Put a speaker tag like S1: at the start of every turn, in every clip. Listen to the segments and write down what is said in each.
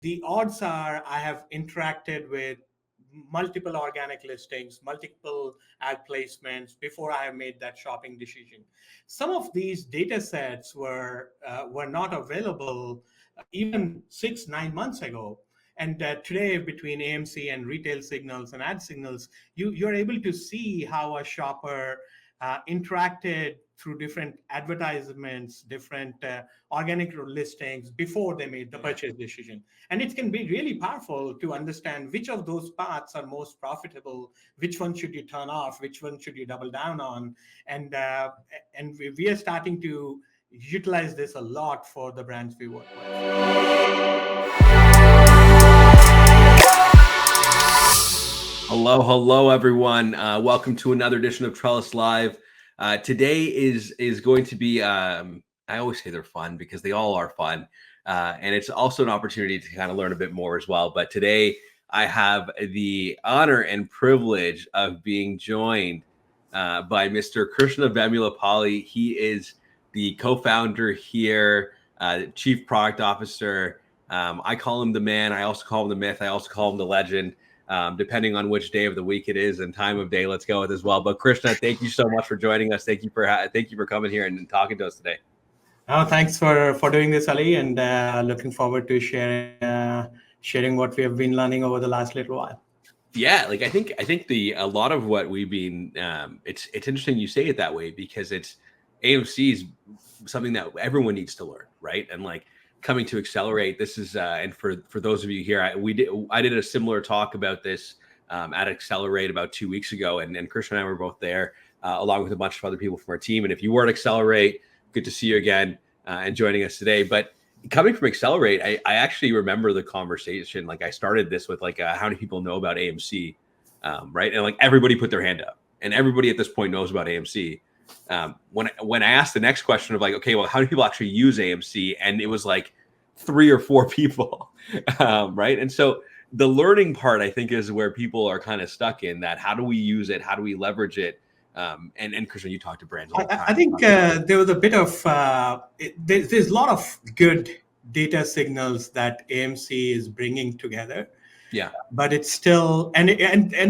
S1: the odds are I have interacted with multiple organic listings, multiple ad placements before I have made that shopping decision. Some of these data sets were not available even 6 9 months ago. And today, between AMC and retail signals and ad signals, you're able to see how a shopper interacted through different advertisements, different organic listings before they made the purchase decision. And it can be really powerful to understand which of those paths are most profitable, which one should you turn off, which one should you double down on. And we are starting to utilize this a lot for the brands we work with.
S2: Hello, everyone. Welcome to another edition of Trellis Live. Today is going to be, I always say they're fun because they all are fun. And it's also an opportunity to kind of learn a bit more as well. But today I have the honor and privilege of being joined by Mr. Krishna Vemulapalli. He is the co-founder here, chief product officer. I call him the man. I also call him the myth. I also call him the legend. Depending on which day of the week it is and time of day, let's go with as well. But Krishna, thank you so much for joining us. Thank you for coming here and talking to us today.
S1: Oh, thanks for doing this, Ali, and looking forward to sharing what we have been learning over the last little while.
S2: Yeah, like I think a lot of what we've been it's interesting you say it that way because it's AMC is something that everyone needs to learn, right? And like coming to Accelerate, this is and for those of you here, I did a similar talk about this at Accelerate about 2 weeks ago, and Christian and I were both there along with a bunch of other people from our team. And if you were at Accelerate, good to see you again and joining us today. But coming from Accelerate, I actually remember the conversation. Like I started this with like, how many people know about AMC, right? And like everybody put their hand up, and everybody at this point knows about AMC. When I asked the next question of like, okay, well, how do people actually use AMC? And it was like 3 or 4 people, right? And so the learning part, I think, is where people are kind of stuck in that. How do we use it? How do we leverage it? And Christian, you talk to brands all the time.
S1: I think there was a bit of there's a lot of good data signals that AMC is bringing together.
S2: Yeah,
S1: but it's still and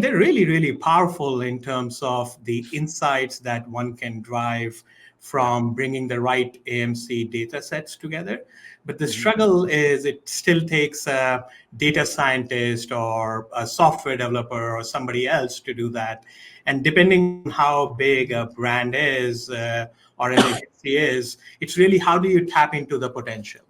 S1: they're really, really powerful in terms of the insights that one can drive from bringing the right AMC data sets together. But the struggle is it still takes a data scientist or a software developer or somebody else to do that. And depending on how big a brand is or an agency is, it's really how do you tap into the potential.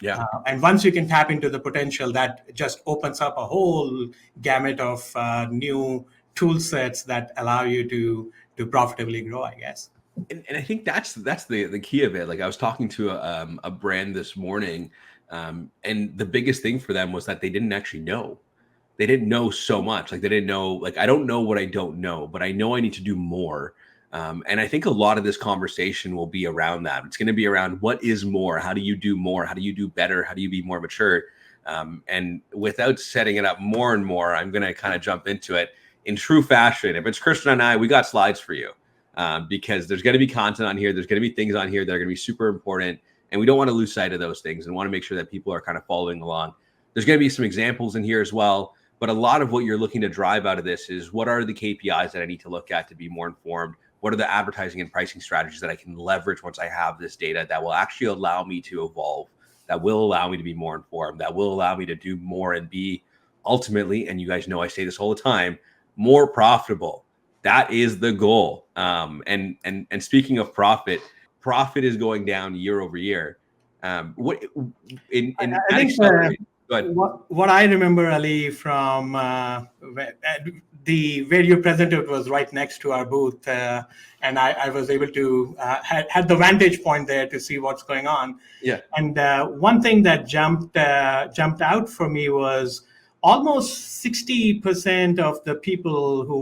S2: yeah.
S1: And once you can tap into the potential, that just opens up a whole gamut of new tool sets that allow you to profitably grow, I guess.
S2: And I think that's the key of it. Like I was talking to a brand this morning, and the biggest thing for them was that they didn't actually know. They didn't know so much. Like they didn't know. Like I don't know what I don't know, but I know I need to do more. And I think a lot of this conversation will be around that. It's going to be around what is more. How do you do more? How do you do better? How do you be more mature? And without setting it up more and more, I'm going to kind of jump into it in true fashion. If it's Christian and I, we got slides for you. Because there's going to be content on here. There's going to be things on here that are going to be super important. And we don't want to lose sight of those things and want to make sure that people are kind of following along. There's going to be some examples in here as well. But a lot of what you're looking to drive out of this is what are the KPIs that I need to look at to be more informed? What are the advertising and pricing strategies that I can leverage once I have this data that will actually allow me to evolve, that will allow me to be more informed, that will allow me to do more and be ultimately, and you guys know I say this all the time, more profitable. That is the goal. And speaking of profit is going down year over year. What in
S1: I think what I remember, Ali, from where you presented was right next to our booth, and I was able to had the vantage point there to see what's going on.
S2: Yeah.
S1: And one thing that jumped out for me was almost 60% of the people who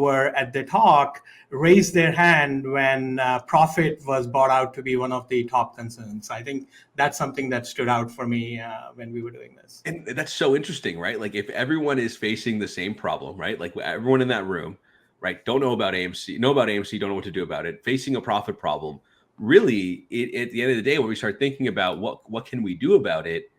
S1: were at the talk raised their hand when profit was brought out to be one of the top concerns. I think that's something that stood out for me when we were doing this.
S2: And that's so interesting, right? Like if everyone is facing the same problem, right? Like everyone in that room, right? Don't know about AMC, don't know what to do about it, facing a profit problem. Really, at the end of the day, when we start thinking about what can we do about it,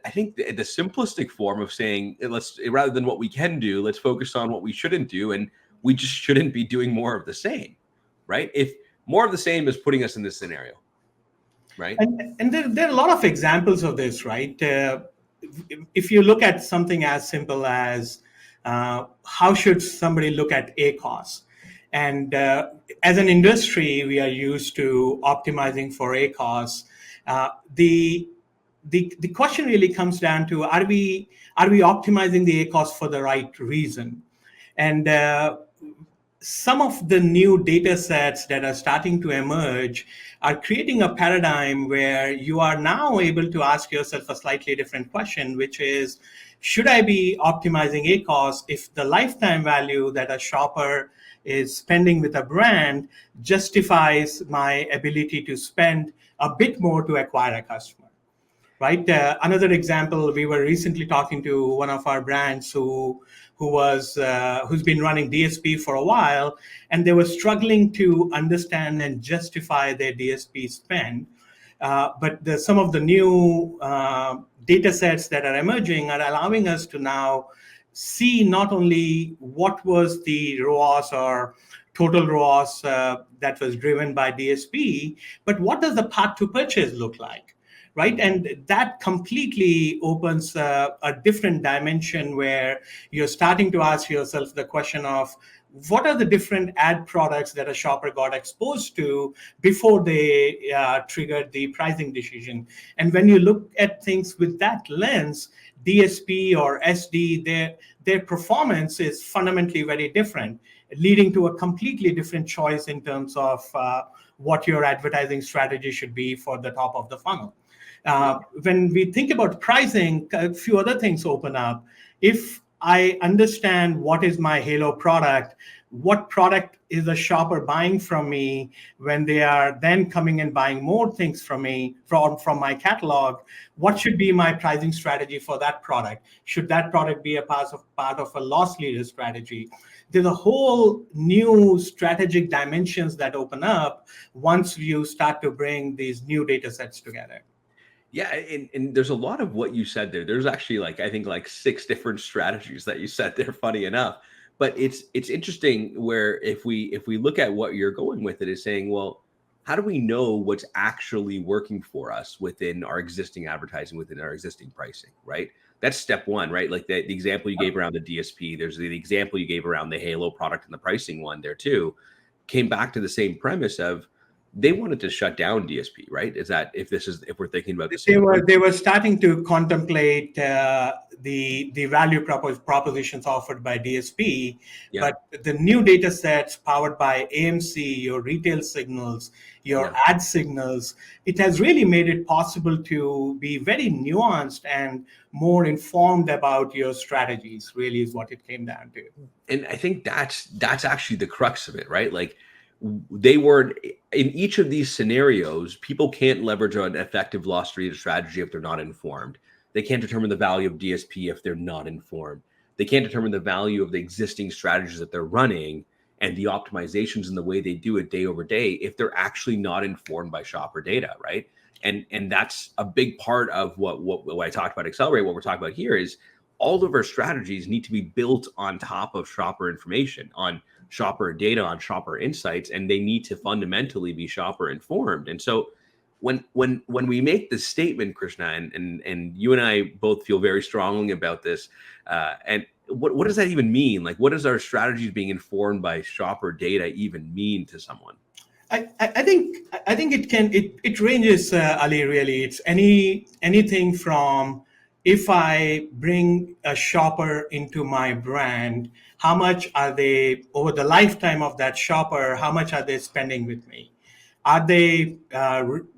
S2: I think the simplistic form of saying let's, rather than what we can do, let's focus on what we shouldn't do, and we just shouldn't be doing more of the same, right? If more of the same is putting us in this scenario, right?
S1: And there are a lot of examples of this, right? If you look at something as simple as how should somebody look at ACOS? And as an industry, we are used to optimizing for ACOS. The the question really comes down to, are we optimizing the ACOS for the right reason? And some of the new data sets that are starting to emerge are creating a paradigm where you are now able to ask yourself a slightly different question, which is, should I be optimizing ACOS if the lifetime value that a shopper is spending with a brand justifies my ability to spend a bit more to acquire a customer? Right. Another example, we were recently talking to one of our brands who's been running DSP for a while, and they were struggling to understand and justify their DSP spend. But some of the new data sets that are emerging are allowing us to now see not only what was the ROAS or total ROAS that was driven by DSP, but what does the path to purchase look like? Right. And that completely opens a different dimension where you're starting to ask yourself the question of, what are the different ad products that a shopper got exposed to before they triggered the pricing decision? And when you look at things with that lens, DSP or SD, their performance is fundamentally very different, leading to a completely different choice in terms of what your advertising strategy should be for the top of the funnel. When we think about pricing, a few other things open up. If I understand what is my halo product, what product is a shopper buying from me when they are then coming and buying more things from me, from my catalog, what should be my pricing strategy for that product? Should that product be a part of a loss leader strategy? There's a whole new strategic dimensions that open up once you start to bring these new data sets together.
S2: Yeah, and there's a lot of what you said there. There's actually I think 6 different strategies that you said there, funny enough. But it's interesting where if we look at what you're going with, it is saying, well, how do we know what's actually working for us within our existing advertising, within our existing pricing, right? That's step one, right? Like the example you gave around the DSP, there's the example you gave around the Halo product and the pricing one there too, came back to the same premise of, they wanted to shut down DSP, right? Is that if we're thinking about the same?
S1: They were starting to contemplate the value propositions offered by DSP,
S2: Yeah.
S1: but the new data sets powered by AMC, your retail signals, your ad signals, it has really made it possible to be very nuanced and more informed about your strategies, really is what it came down to.
S2: And I think that's actually the crux of it, right? Like, they were in each of these scenarios, people can't leverage an effective loss leader strategy if they're not informed. They can't determine the value of DSP if they're not informed. They can't determine the value of the existing strategies that they're running and the optimizations and the way they do it day over day if they're actually not informed by shopper data, right? And that's a big part of what I talked about Accelerate. What we're talking about here is all of our strategies need to be built on top of shopper information, on shopper data, on shopper insights, and they need to fundamentally be shopper informed. And so when we make this statement, Krishna, and you and I both feel very strongly about this, and what does that even mean? Like, what does our strategies being informed by shopper data even mean to someone?
S1: I think it ranges, Ali. Really, it's anything from, if I bring a shopper into my brand, how much are they, over the lifetime of that shopper, how much are they spending with me? Are they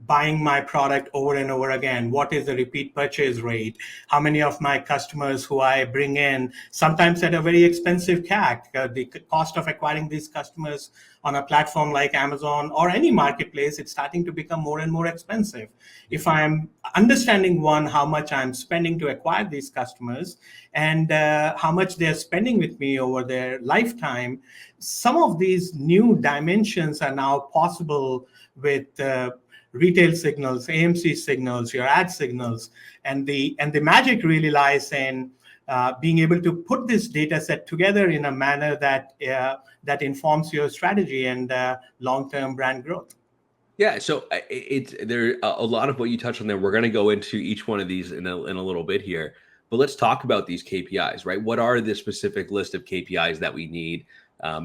S1: buying my product over and over again? What is the repeat purchase rate? How many of my customers who I bring in, sometimes at a very expensive CAC, the cost of acquiring these customers on a platform like Amazon or any marketplace, it's starting to become more and more expensive. If I'm understanding, one, how much I'm spending to acquire these customers and how much they're spending with me over their lifetime, some of these new dimensions are now possible with retail signals, AMC signals, your ad signals, and the magic really lies in being able to put this data set together in a manner that informs your strategy and long-term brand growth.
S2: Yeah, so it's there a lot of what you touched on there. We're going to go into each one of these in a little bit here, but let's talk about these KPIs, right? What are the specific list of KPIs that we need,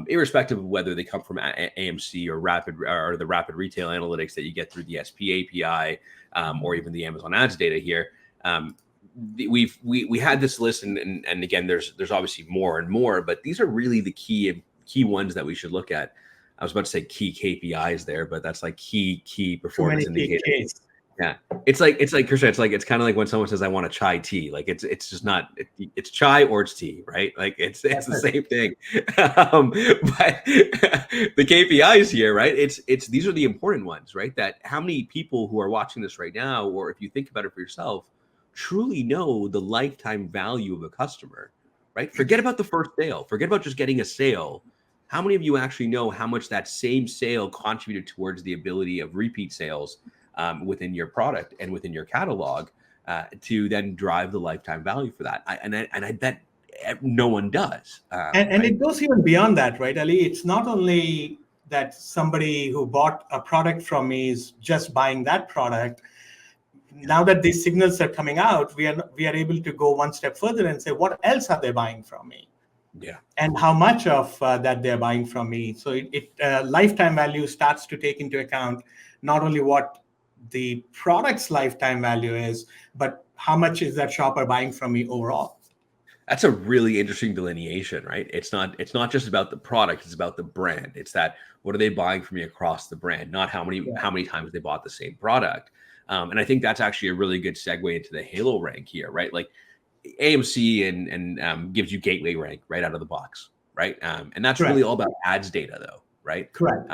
S2: irrespective of whether they come from AMC or the rapid retail analytics that you get through the SP API, or even the Amazon Ads data here. We had this list, and again, there's obviously more and more, but these are really the key ones that we should look at. I was about to say key KPIs there, but that's like key performance indicators. Yeah, it's like Krishna. It's kind of like when someone says, "I want a chai tea." Like it's just not. It's chai or it's tea, right? Like it's the same thing. But the KPIs here, right? It's these are the important ones, right? That how many people who are watching this right now, or if you think about it for yourself, truly know the lifetime value of a customer, right? Forget about the first sale. Forget about just getting a sale. How many of you actually know how much that same sale contributed towards the ability of repeat sales within your product and within your catalog to then drive the lifetime value for that? I bet no one does.
S1: And right? It goes even beyond that, right, Ali? It's not only that somebody who bought a product from me is just buying that product. Now that these signals are coming out, we are able to go one step further and say, what else are they buying from me?
S2: Yeah,
S1: and how much of that they're buying from me. So lifetime value starts to take into account not only what the product's lifetime value is, but how much is that shopper buying from me overall.
S2: That's a really interesting delineation, right? It's not just about the product; it's about the brand. It's that what are they buying from you across the brand, not how many times they bought the same product. And I think that's actually a really good segue into the Halo rank here, right? Like AMC and gives you gateway rank right out of the box, right? And that's really all about ads data, though, right?
S1: Correct.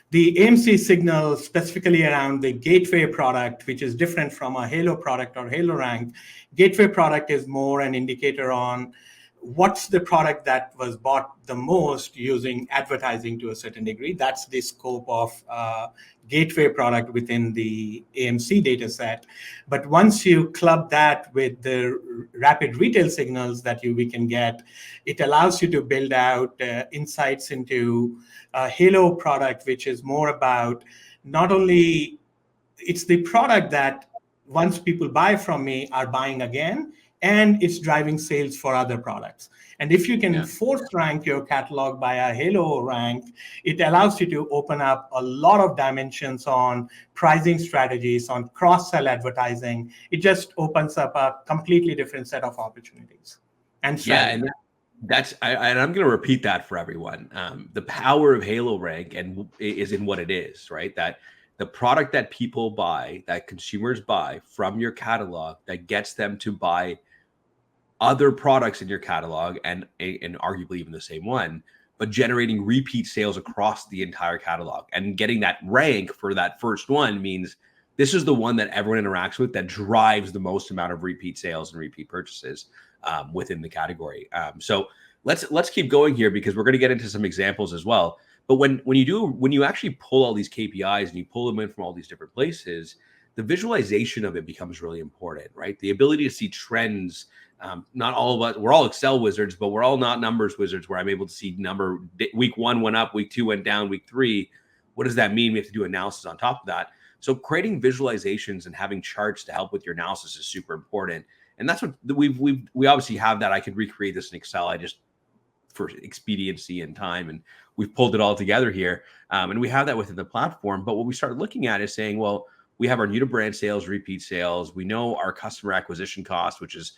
S1: The AMC signal specifically around the gateway product, which is different from a Halo product or Halo rank. Gateway product is more an indicator on what's the product that was bought the most using advertising to a certain degree. That's the scope of gateway product within the AMC data set. But once you club that with the rapid retail signals that we can get, it allows you to build out insights into a Halo product, which is more about not only it's the product that once people buy from me are buying again, and it's driving sales for other products. And if you can force rank your catalog by a Halo rank, it allows you to open up a lot of dimensions on pricing strategies, on cross-sell advertising. It just opens up a completely different set of opportunities and strategies.
S2: Yeah, and I'm going to repeat that for everyone. The power of Halo rank is in what it is, right? That the product that people buy, that consumers buy from your catalog, that gets them to buy other products in your catalog and arguably even the same one, but generating repeat sales across the entire catalog and getting that rank for that first one means this is the one that everyone interacts with that drives the most amount of repeat sales and repeat purchases within the category. So let's keep going here because we're going to get into some examples as well. But when you actually pull all these KPIs and you pull them in from all these different places, the visualization of it becomes really important, right? The ability to see trends. Not all of us, we're all Excel wizards, but we're all not numbers wizards where I'm able to see week 1 went up, week 2 went down, week 3. What does that mean? We have to do analysis on top of that. So creating visualizations and having charts to help with your analysis is super important. And that's what we obviously have that. I could recreate this in Excel. I just for expediency and time, and we've pulled it all together here. And we have that within the platform. But what we start looking at is saying, well, we have our new to brand sales, repeat sales. We know our customer acquisition cost, which is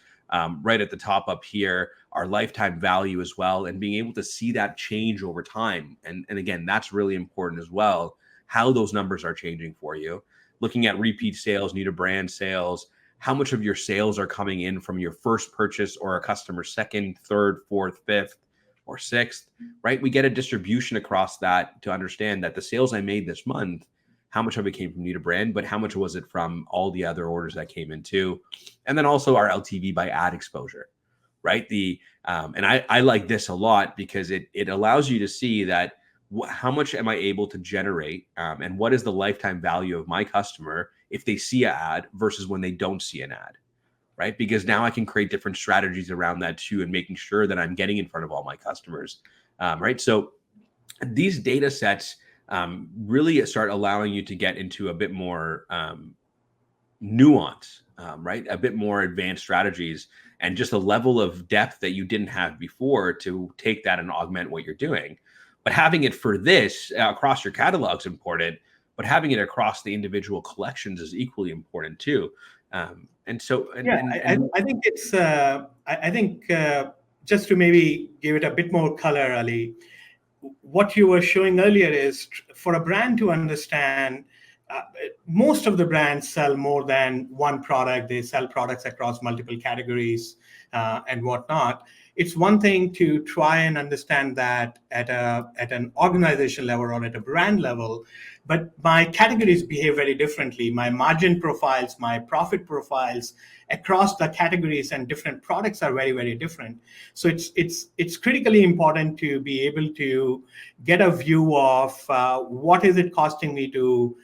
S2: right at the top up here, our lifetime value as well, and being able to see that change over time. And again, that's really important as well, how those numbers are changing for you. Looking at repeat sales, new to brand sales, how much of your sales are coming in from your first purchase or a customer's second, third, fourth, fifth, or sixth, right? We get a distribution across that to understand that the sales I made this month, how much of it came from new to brand, but how much was it from all the other orders that came in too? And then also our LTV by ad exposure, right? And I like this a lot because it allows you to see that how much am I able to generate, and what is the lifetime value of my customer if they see an ad versus when they don't see an ad, right? Because now I can create different strategies around that too, and making sure that I'm getting in front of all my customers, right? So these data sets really start allowing you to get into a bit more nuance, right? A bit more advanced strategies and just a level of depth that you didn't have before to take that and augment what you're doing. But having it for this across your catalog is important, but having it across the individual collections is equally important too. And so,
S1: Yeah, I think it's, I think just to maybe give it a bit more color, Ali, what you were showing earlier is for a brand to understand, most of the brands sell more than one product. They sell products across multiple categories and whatnot. It's one thing to try and understand that at an organization level or at a brand level, but my categories behave very differently. My margin profiles, my profit profiles across the categories and different products are very, very different. So it's critically important to be able to get a view of what is it costing me to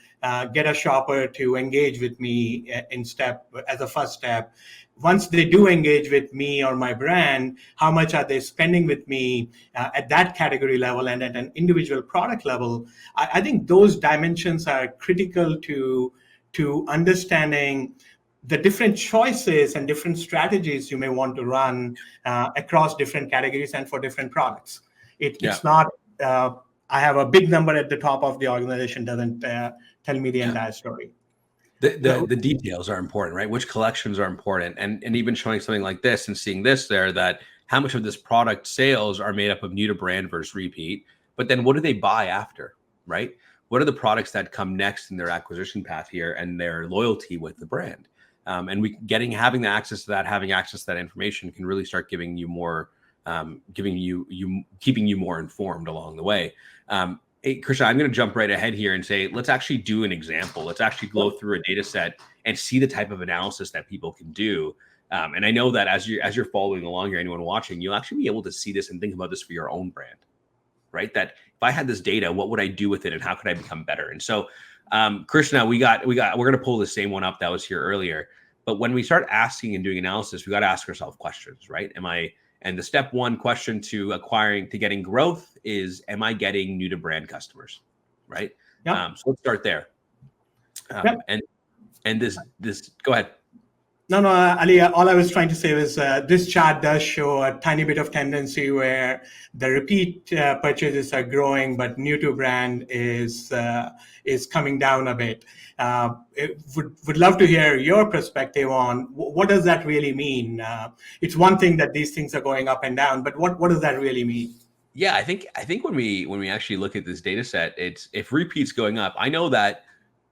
S1: get a shopper to engage with me as a first step. Once they do engage with me or my brand, how much are they spending with me at that category level and at an individual product level? I think those dimensions are critical to understanding the different choices and different strategies you may want to run across different categories and for different products. It's not, I have a big number at the top of the organization doesn't tell me the entire story.
S2: The details are important, right? Which collections are important, and even showing something like this and seeing this there, that how much of this product sales are made up of new to brand versus repeat, but then what do they buy after, right? What are the products that come next in their acquisition path here and their loyalty with the brand? And having the access to that, having access to that information can really start giving you more, keeping you more informed along the way. Hey, Krishna, I'm going to jump right ahead here and say, let's actually do an example. Let's actually go through a data set and see the type of analysis that people can do. And I know that as you're following along here, anyone watching, you'll actually be able to see this and think about this for your own brand, right? That if I had this data, what would I do with it and how could I become better? And so, Krishna, we're going to pull the same one up that was here earlier. But when we start asking and doing analysis, we got to ask ourselves questions, right? And the step one question to getting growth is, am I getting new to brand customers, right?
S1: Yep.
S2: So let's start there. And this, go ahead.
S1: No, Ali, all I was trying to say was this chart does show a tiny bit of tendency where the repeat purchases are growing, but new to brand is coming down a bit. Would love to hear your perspective on what does that really mean? It's one thing that these things are going up and down, but what does that really mean?
S2: Yeah, I think when we actually look at this data set, it's if repeats going up, I know that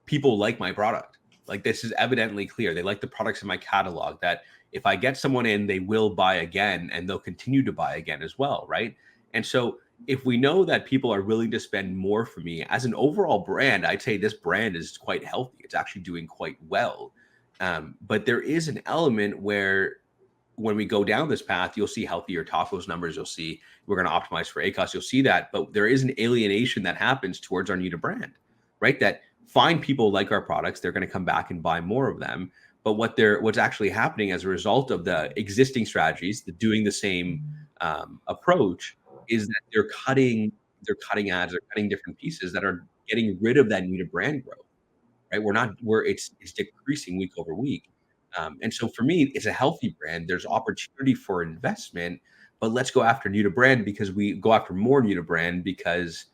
S2: people like my product. Like this is evidently clear. They like the products in my catalog, that if I get someone in, they will buy again and they'll continue to buy again as well, right? And so if we know that people are willing to spend more for me as an overall brand, I'd say this brand is quite healthy. It's actually doing quite well. But there is an element where when we go down this path, you'll see healthier tacos numbers. You'll see we're going to optimize for ACOS. You'll see that, but there is an alienation that happens towards our new to brand, right? That fine people like our products, they're going to come back and buy more of them. But what's actually happening as a result of the existing strategies, the doing the same approach, is that they're cutting ads, they're cutting different pieces that are getting rid of that new to brand growth, right? It's decreasing week over week. And so for me, it's a healthy brand. There's opportunity for investment, but let's go after new to brand because we go after more new to brand because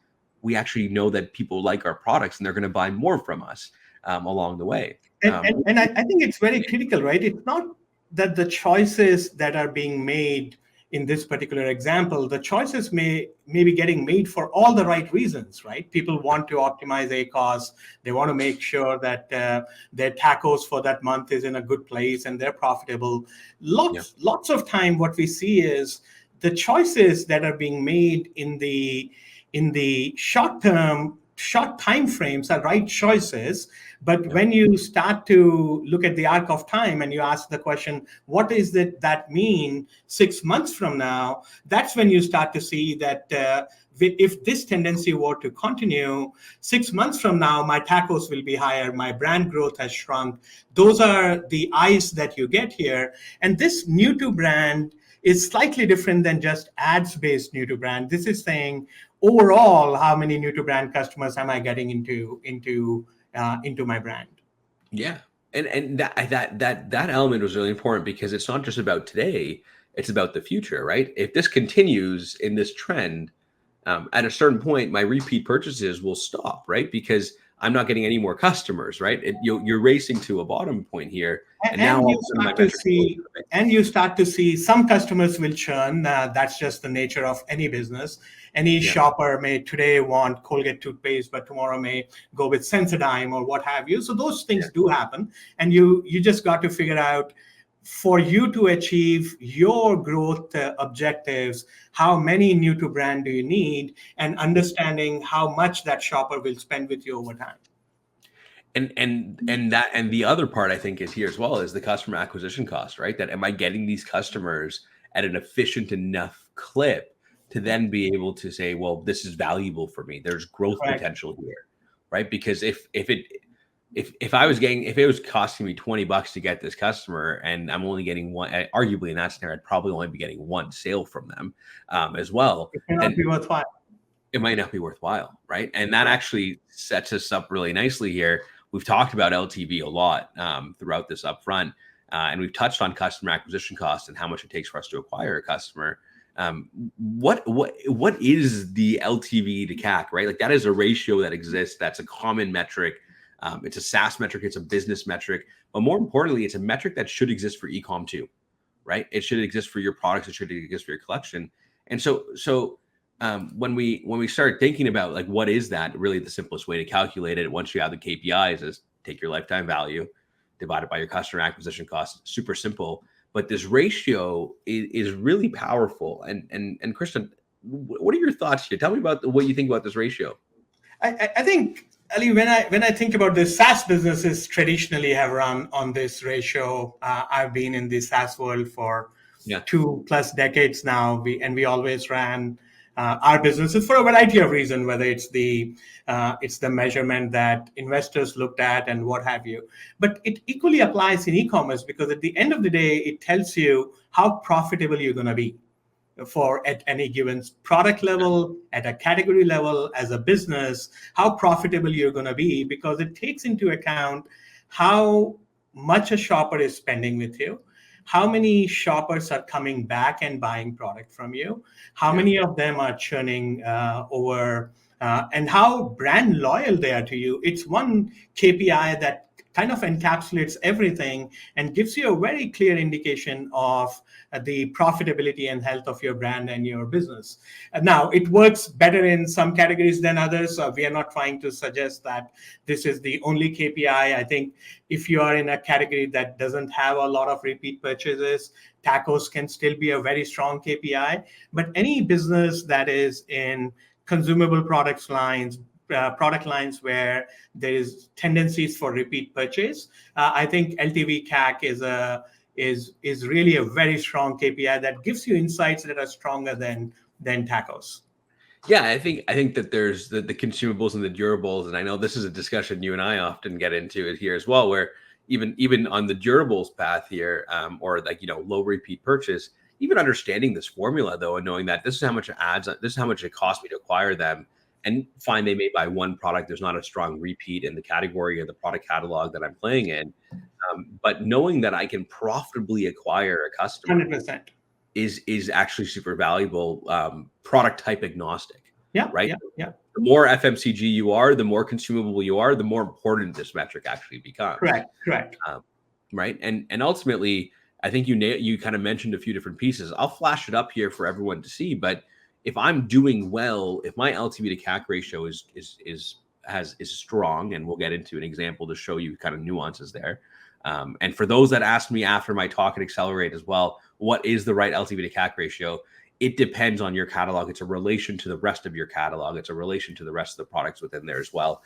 S2: we actually know that people like our products and they're going to buy more from us along the way.
S1: And I think it's very critical, right? It's not that the choices that are being made in this particular example, the choices may be getting made for all the right reasons, right? People want to optimize ACOS. They want to make sure that their tacos for that month is in a good place and they're profitable. Lots of time, what we see is the choices that are being made in the short term short time frames are right choices, but when you start to look at the arc of time and you ask the question, what is it that mean 6 months from now, that's when you start to see that if this tendency were to continue, 6 months from now my tacos will be higher, my brand growth has shrunk. Those are the eyes that you get here. And this new to brand is slightly different than just ads based new to brand. This is saying overall, how many new to brand customers am I getting into my brand?
S2: Yeah. And that element was really important because it's not just about today, it's about the future, right? If this continues in this trend, at a certain point, my repeat purchases will stop, right? Because I'm not getting any more customers, right? You're racing to a bottom point here, and now
S1: And
S2: all
S1: you
S2: of a sudden my
S1: start to
S2: metrics are
S1: see,
S2: right?
S1: and you start to see some customers will churn. That's just the nature of any business. Any
S2: Yeah,
S1: shopper may today want Colgate toothpaste, but tomorrow may go with Sensodyne or what have you. So those
S2: yeah.
S1: things do happen, and you just got to figure out, for you to achieve your growth objectives, how many new to brand do you need, and understanding how much that shopper will spend with you over time.
S2: And the other part I think is here as well is the customer acquisition cost, right? That am I getting these customers at an efficient enough clip to then be able to say, well, this is valuable for me. There's growth
S1: Correct.
S2: potential here, right? Because if I was getting if it was costing me $20 to get this customer and I'm only getting one, arguably in that scenario, I'd probably only be getting one sale from them as well.
S1: It may not
S2: Then
S1: be worthwhile.
S2: it might not be worthwhile, right? And that
S1: Right.
S2: actually sets us up really nicely here. We've talked about LTV a lot throughout this upfront, and we've touched on customer acquisition costs and how much it takes for us to acquire a customer. What is the LTV to CAC, right? Like that is a ratio that exists. That's a common metric. It's a SaaS metric. It's a business metric. But more importantly, it's a metric that should exist for ecom too, right? It should exist for your products. It should exist for your collection. And so when we start thinking about like what is that, really the simplest way to calculate it once you have the KPIs is take your lifetime value divided by your customer acquisition cost. Super simple, but this ratio is really powerful. And Christian, what are your thoughts here? Tell me about what you think about this ratio.
S1: I think, Ali, when I think about this, SaaS businesses traditionally have run on this ratio. I've been in the SaaS world for
S2: Yeah.
S1: 2+ decades now. We always ran our businesses for a variety of reasons, whether it's the measurement that investors looked at and what have you. But it equally applies in e-commerce, because at the end of the day, it tells you how profitable you're going to be for at any given product level, at a category level, as a business, how profitable you're going to be, because it takes into account how much a shopper is spending with you, how many shoppers are coming back and buying product from you, how
S2: Yeah.
S1: many of them are churning over, and how brand loyal they are to you. It's one KPI that kind of encapsulates everything and gives you a very clear indication of the profitability and health of your brand and your business. Now, it works better in some categories than others. We are not trying to suggest that this is the only KPI. I think if you are in a category that doesn't have a lot of repeat purchases, tacos can still be a very strong KPI. But any business that is in consumable products lines, product lines where there is tendencies for repeat purchase, I think LTV CAC is really a very strong KPI that gives you insights that are stronger than tacos.
S2: Yeah, I think that there's the consumables and the durables, and I know this is a discussion you and I often get into it here as well, where even on the durables path here, or like low repeat purchase, even understanding this formula though, and knowing that this is how much it adds, this is how much it costs me to acquire them, and fine, they may buy one product, there's not a strong repeat in the category or the product catalog that I'm playing in, but knowing that I can profitably acquire a customer
S1: 100%.
S2: is actually super valuable, product type agnostic,
S1: Yeah,
S2: right?
S1: yeah, yeah.
S2: The more FMCG you are, the more consumable you are, the more important this metric actually becomes.
S1: Correct.
S2: Right. And ultimately, I think you kind of mentioned a few different pieces. I'll flash it up here for everyone to see. But if I'm doing well, if my LTV to CAC ratio is strong, and we'll get into an example to show you kind of nuances there. And for those that asked me after my talk at Accelerate as well, what is the right LTV to CAC ratio? it depends on your catalog. It's a relation to the rest of your catalog. It's a relation to the rest of the products within there as well.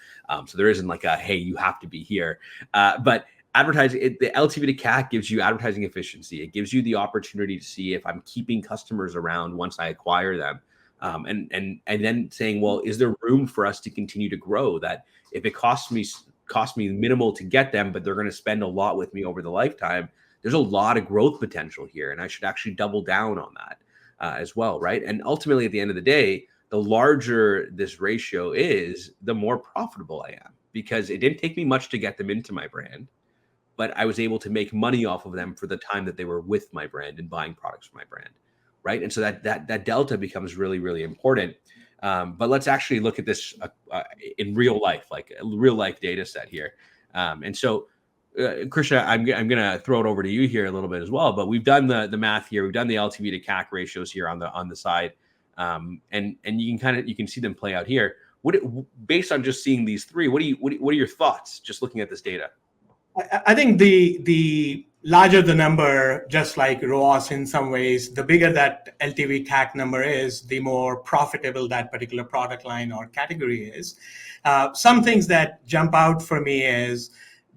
S2: So there isn't like a, hey, you have to be here. But advertising, the LTV to CAC gives you advertising efficiency. It gives you the opportunity to see if I'm keeping customers around once I acquire them. And then saying, well, is there room for us to continue to grow? That if it costs me minimal to get them, but they're going to spend a lot with me over the lifetime, there's a lot of growth potential here, and I should actually double down on that as well, right? And ultimately, at the end of the day, the larger this ratio is, the more profitable I am, because it didn't take me much to get them into my brand, but I was able to make money off of them for the time that they were with my brand and buying products from my brand, right? And so that delta becomes really, really important. But let's actually look at this in real life, like a real life data set here. And so, Krishna, I'm going to throw it over to you here a little bit as well. But we've done the math here. We've done the LTV to CAC ratios here on the side, and you can see them play out here. Based on just seeing these three, what are your thoughts just looking at this data?
S1: I think the larger the number, just like ROAS in some ways, the bigger that LTV CAC number is, the more profitable that particular product line or category is. Some things that jump out for me is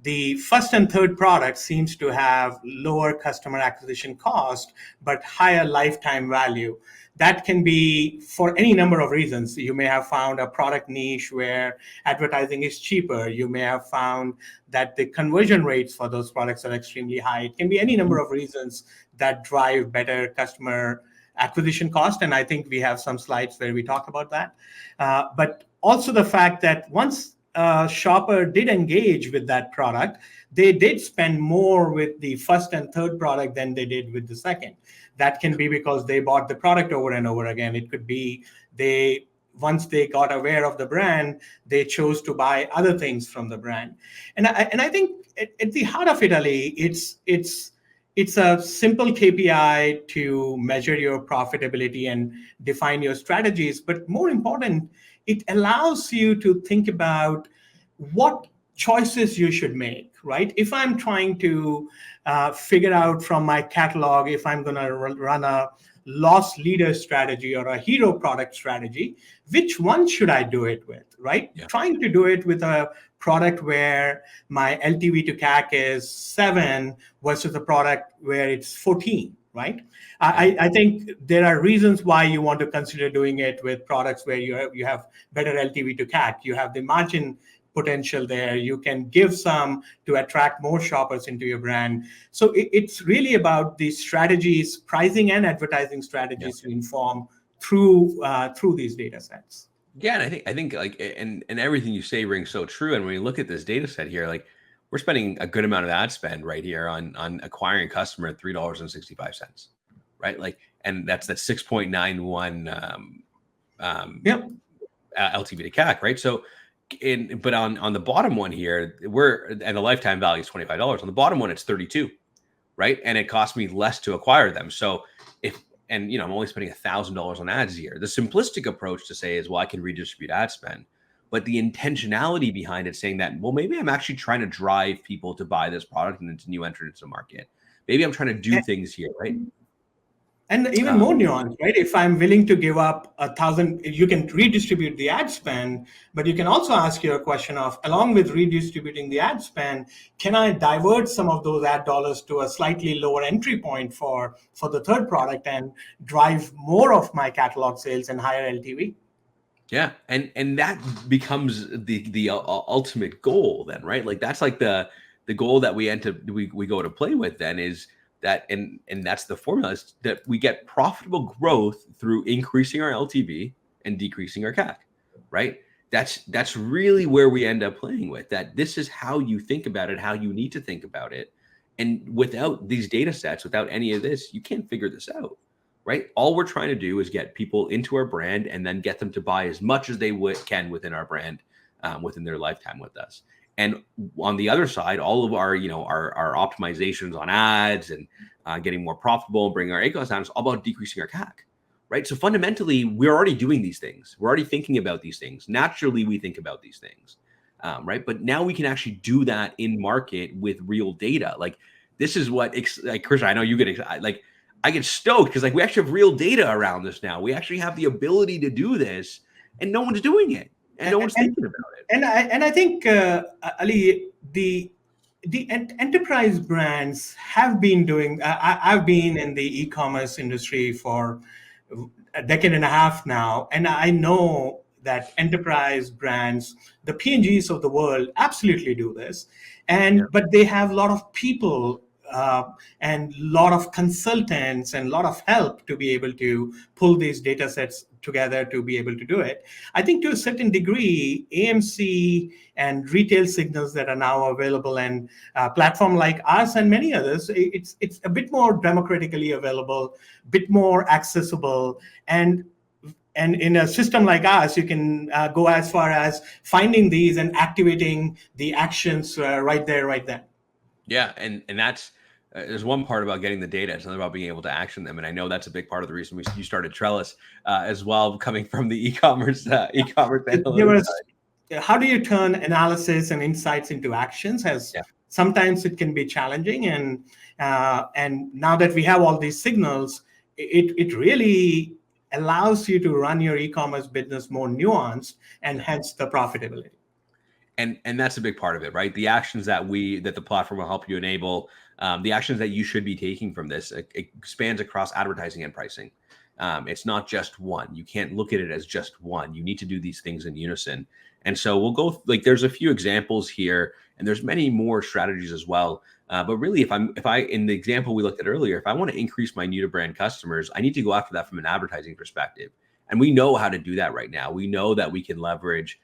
S1: the first and third product seems to have lower customer acquisition cost, but higher lifetime value. That can be for any number of reasons. You may have found a product niche where advertising is cheaper. You may have found that the conversion rates for those products are extremely high. It can be any number of reasons that drive better customer acquisition cost. And I think we have some slides where we talk about that. But also the fact that once a shopper did engage with that product, they did spend more with the first and third product than they did with the second. That can be because they bought the product over and over again. It could be once they got aware of the brand, they chose to buy other things from the brand. And I think at the heart of it, Ali, it's a simple KPI to measure your profitability and define your strategies. But more important, it allows you to think about what choices you should make, right? If I'm trying to figure out from my catalog if I'm going to run a loss leader strategy or a hero product strategy, which one should I do it with, right?
S2: Yeah.
S1: Trying to do it with a product where my LTV to CAC is 7 versus a product where it's 14, right? I think there are reasons why you want to consider doing it with products where you have better LTV to CAC. You have the margin potential there. You can give some to attract more shoppers into your brand. So it's really about the strategies, pricing and advertising strategies to inform through these data sets.
S2: Yeah, and I think like and everything you say rings so true. And when you look at this data set here, like we're spending a good amount of ad spend right here on acquiring a customer at $3.65, right? Like, and that's 6.91 LTV to CAC, right? So but on the bottom one here, and the lifetime value is $25. On the bottom one, it's 32, right? And it cost me less to acquire them. So I'm only spending $1,000 on ads here. The simplistic approach to say is, well, I can redistribute ad spend, but the intentionality behind it saying that, well, maybe I'm actually trying to drive people to buy this product and into new entrants to the market. Maybe I'm trying to do things here, right?
S1: And even more nuanced, right? If I'm willing to give up 1,000, you can redistribute the ad spend, but you can also ask your question of, along with redistributing the ad spend, can I divert some of those ad dollars to a slightly lower entry point for the third product and drive more of my catalog sales and higher LTV?
S2: Yeah, and that becomes the ultimate goal then, right? Like that's like the goal that we go to play with then is that, and that's the formula, is that we get profitable growth through increasing our LTV and decreasing our CAC, right? That's really where we end up playing with that. This is how you think about it, how you need to think about it. And without these data sets, without any of this, you can't figure this out, right? All we're trying to do is get people into our brand and then get them to buy as much as they can within our brand, within their lifetime with us. And on the other side, all of our, our optimizations on ads and getting more profitable and bringing our ACOS down is all about decreasing our CAC, right? So fundamentally, we're already doing these things. We're already thinking about these things. Naturally, we think about these things, right? But now we can actually do that in market with real data. Like this is what, like Krishna, I know you get excited. Like I get stoked because like we actually have real data around this now. We actually have the ability to do this, and no one's doing it, and no one's
S1: And
S2: thinking about it.
S1: I think Ali, the enterprise brands have been doing. I've been in the e-commerce industry for a decade and a half now, and I know that enterprise brands, the P&Gs of the world, absolutely do this,
S2: Yeah.
S1: but they have a lot of people. And a lot of consultants and a lot of help to be able to pull these data sets together to be able to do it. I think to a certain degree, AMC and retail signals that are now available and platform like us and many others, it's a bit more democratically available, bit more accessible, and in a system like us, you can go as far as finding these and activating the actions right there, right then.
S2: Yeah, and that's there's one part about getting the data. It's another about being able to action them, and I know that's a big part of the reason you started Trellis as well, coming from the e-commerce
S1: There
S2: analytics
S1: was,
S2: side.
S1: how do you turn analysis and insights into actions? Has
S2: Yeah,
S1: sometimes it can be challenging, and now that we have all these signals, it really allows you to run your e-commerce business more nuanced and
S2: yeah.
S1: hence the profitability.
S2: And that's a big part of it, right? The actions that the platform will help you enable, the actions that you should be taking from this, it expands across advertising and pricing. It's not just one. You can't look at it as just one. You need to do these things in unison. And so we'll go like there's a few examples here, and there's many more strategies as well. But really, if I in the example we looked at earlier, if I want to increase my new to brand customers, I need to go after that from an advertising perspective. And we know how to do that right now. We know that we can leverage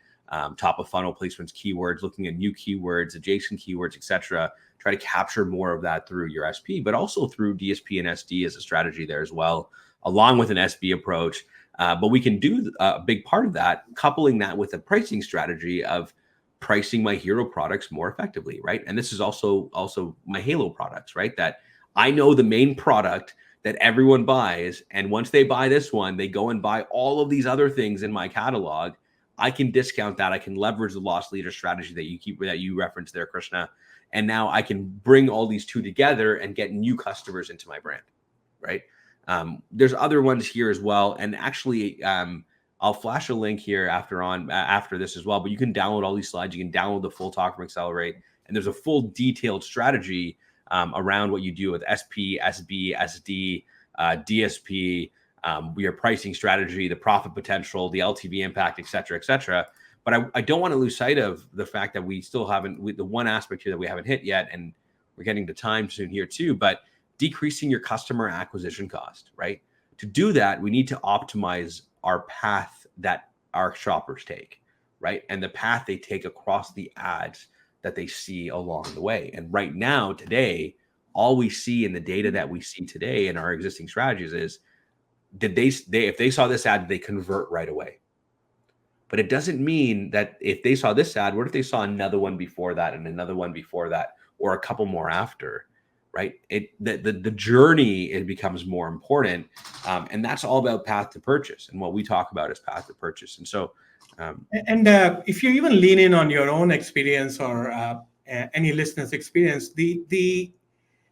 S2: top of funnel placements, keywords, looking at new keywords, adjacent keywords, etc. Try to capture more of that through your SP, but also through DSP and SD as a strategy there as well, along with an SB approach. But we can do a big part of that, coupling that with a pricing strategy of pricing my hero products more effectively, right? And this is also my halo products, right? That I know the main product that everyone buys, and once they buy this one, they go and buy all of these other things in my catalog. I can discount that. I can leverage the loss leader strategy that you referenced there, Krishna. And now I can bring all these two together and get new customers into my brand, right? There's other ones here as well. And actually, I'll flash a link here after this as well. But you can download all these slides. You can download the full talk from Accelerate, and there's a full detailed strategy around what you do with SP, SB, SD, DSP, your pricing strategy, the profit potential, the LTV impact, et cetera, et cetera. But I don't want to lose sight of the fact that we still haven't, the one aspect here that we haven't hit yet, and we're getting to time soon here too, but decreasing your customer acquisition cost, right? To do that, we need to optimize our path that our shoppers take, right? And the path they take across the ads that they see along the way. And right now, today, all we see in the data that we see today in our existing strategies is, did they if they saw this ad, they convert right away? But it doesn't mean that if they saw this ad, what if they saw another one before that and another one before that, or a couple more after, right? The journey, it becomes more important, and that's all about path to purchase. And what we talk about is path to purchase. And so,
S1: And if you even lean in on your own experience or any listener's experience,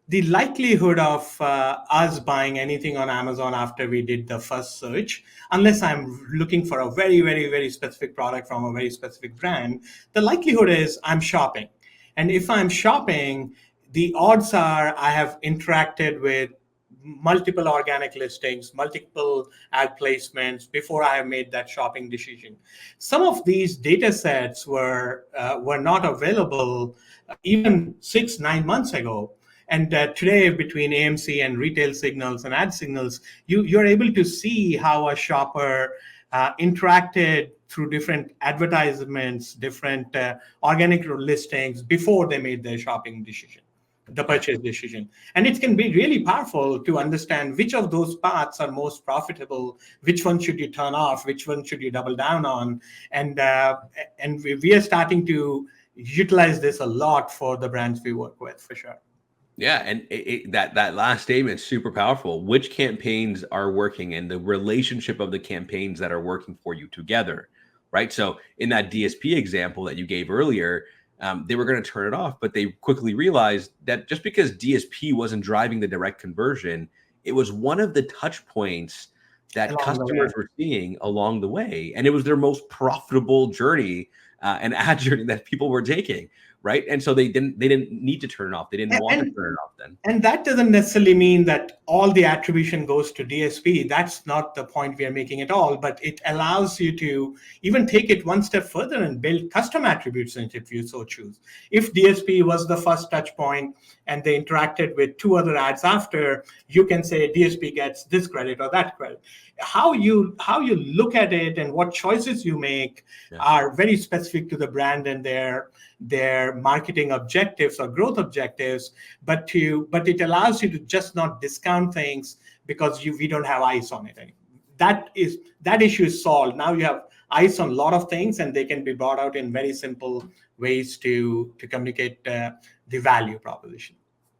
S1: the likelihood of us buying anything on Amazon after we did the first search, unless I'm looking for a very, very, very specific product from a very specific brand, the likelihood is I'm shopping. And if I'm shopping, the odds are I have interacted with multiple organic listings, multiple ad placements before I have made that shopping decision. Some of these data sets were not available even 6-9 months ago. And today, between AMC and retail signals and ad signals, you're able to see how a shopper interacted through different advertisements, different organic listings before they made their shopping decision, the
S2: yeah,
S1: purchase decision. And it can be really powerful to understand which of those paths are most profitable, which one should you turn off, which one should you double down on. And we are starting to utilize this a lot for the brands we work with, for sure.
S2: yeah, and that last statement is super powerful. Which campaigns are working, and the relationship of the campaigns that are working for you together, right? So in that DSP example that you gave earlier, they were going to turn it off, but they quickly realized that just because DSP wasn't driving the direct conversion, it was one of the touch points that
S1: Along the way.
S2: customers were seeing along the way. And it was their most profitable journey and ad journey that people were taking. Right. And so they didn't need to turn it off. They didn't want to
S1: And
S2: turn it off then.
S1: And that doesn't necessarily mean that all the attribution goes to DSP. That's not the point we are making at all, but it allows you to even take it one step further and build custom attributes if you so choose. If DSP was the first touch point and they interacted with 2 other ads after, you can say DSP gets this credit or that credit. How you look at it and what choices you make are very specific to the brand and their marketing objectives or growth objectives, but it allows you to just not discount things because we don't have eyes on it. That issue is solved. Now you have eyes on a lot of things, and they can be brought out in very simple ways to communicate the value proposition.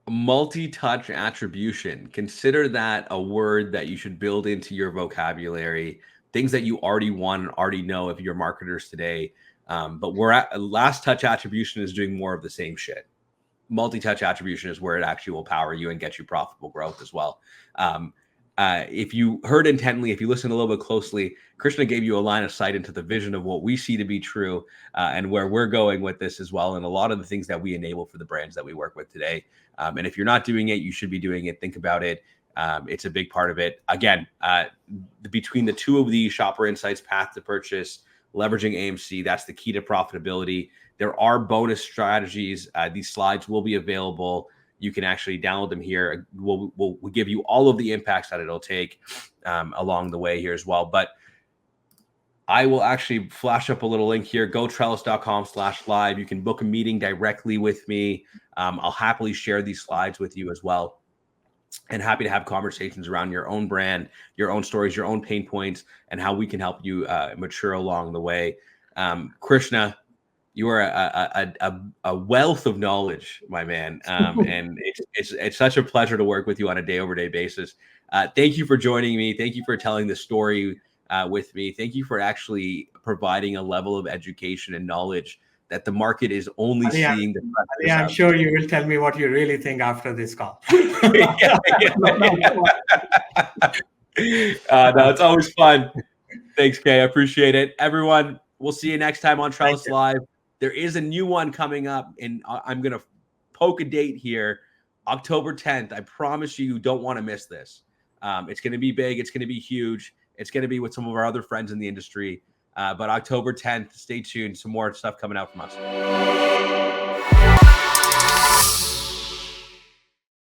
S2: Multi-touch attribution. Consider that a word that you should build into your vocabulary. Things that you already want and already know if you're marketers today. But we're at last touch attribution is doing more of the same shit. Multi-touch attribution is where it actually will power you and get you profitable growth as well. If you heard intently, if you listen a little bit closely, Krishna gave you a line of sight into the vision of what we see to be true and where we're going with this as well. And a lot of the things that we enable for the brands that we work with today. And if you're not doing it, you should be doing it. Think about it. It's a big part of it. Again, between the two of these, Shopper Insights, Path to Purchase, leveraging AMC, that's the key to profitability. There are bonus strategies. These slides will be available. You can actually download them here. We'll give you all of the impacts that it'll take along the way here as well. But I will actually flash up a little link here. Go trellis.com/live. You can book a meeting directly with me. I'll happily share these slides with you as well. And happy to have conversations around your own brand, your own stories, your own pain points, and how we can help you mature along the way. Krishna, you are a wealth of knowledge, my man. And it's such a pleasure to work with you on a day-over-day basis. Thank you for joining me. Thank you for telling the story with me. Thank you for actually providing a level of education and knowledge that the market is only seeing.
S1: I'm sure you will tell me what you really think after this call.
S2: No, it's always fun. Thanks, Kay. I appreciate it. Everyone, we'll see you next time on Trellis Live. There is a new one coming up, and I'm going to poke a date here. October 10th. I promise you don't want to miss this. It's going to be big. It's going to be huge. It's going to be with some of our other friends in the industry. But October 10th, stay tuned. Some more stuff coming out from us.